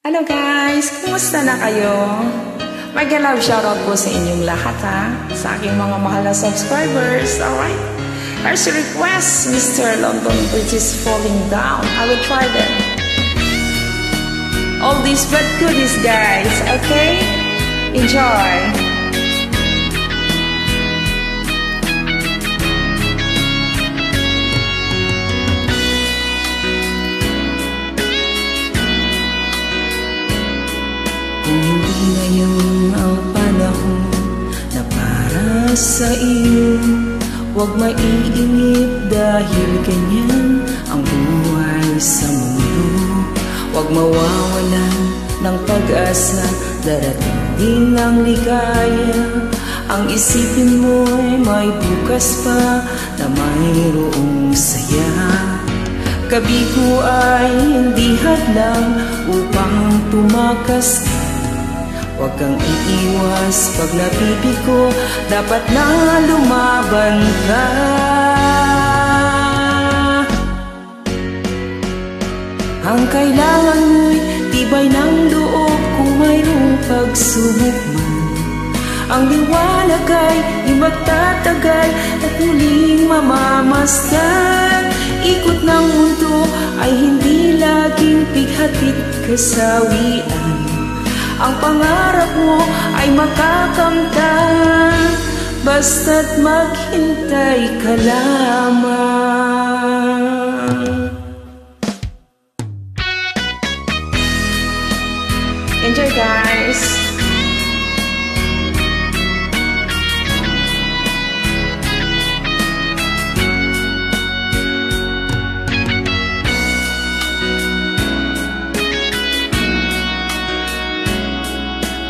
Hello guys! Kumusta na kayo? Mag-love shoutout po sa inyong lahat ha, sa aking mga mahal na subscribers. Alright? Here's your request, Mr. London Bridge is falling down. I will try them. All these but goodies guys, okay? Enjoy! Kung hindi ngayon ang panahon na para sa iyo, huwag maiinip dahil ganyan ang buhay sa mundo. Huwag mawawalan ng pag-asa, darating din ang ligaya. Ang isipin mo'y may bukas pa na mayroong saya. Kabigo ay hindi hadlang upang tumakas ka. Huwag kang iiwas pag napipigo, dapat na lumaban ka. Ang kailangan mo'y tibay ng loob kung mayroong pagsubok man. Ang liwanag ay di magtatagal at muling mamamasdan. Ikot ng mundo ay hindi laging bighatid kasawian. Ang pangarap mo ay makakamtan, basta't maghintay ka lamang. Enjoy guys!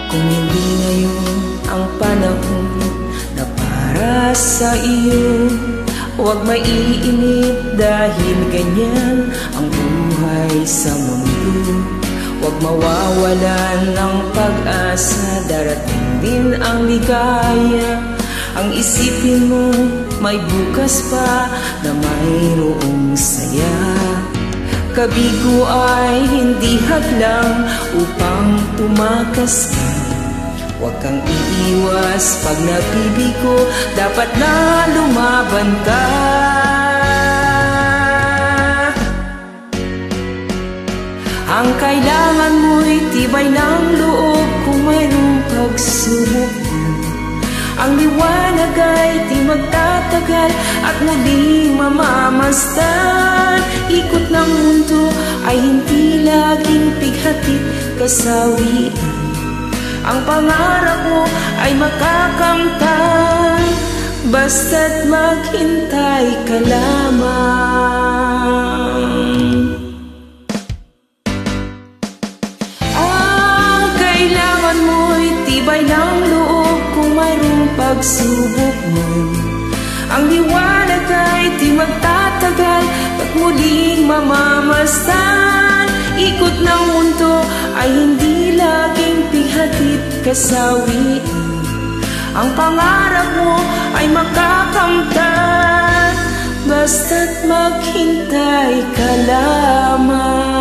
Kung hindi ngayon ang panahon na para sa iyo, huwag maiinip dahil ganyan ang buhay sa mundo. Huwag mawawalan ng pag-asa, darating din ang ligaya. Ang isipin mo may bukas pa na mayroong saya. Kabigo ay hindi hadlang upang tumakas ka. Huwag kang iiwas pag napibigo, dapat na lumaban ka. Ang kailangan mo'y tibay ng loob kung mayroong pagsubok man. Ang liwanag ay di magtatagal at muling mamamasdan. Ikot ng mundo ay hindi laging bighatid kasawian. Ang pangarap mo ay makakamtan, basta't maghintay ka lamang. Ang kailangan mo'y tibay ng loob kung mayroong pagsubok mo. Ang liwanag ay di magtatagal at muling mamamasdan. Ikot ng mundo ay hindi laging bighatid kasawian. Ang pangarap mo ay makakamtan, basta't maghintay ka lamang.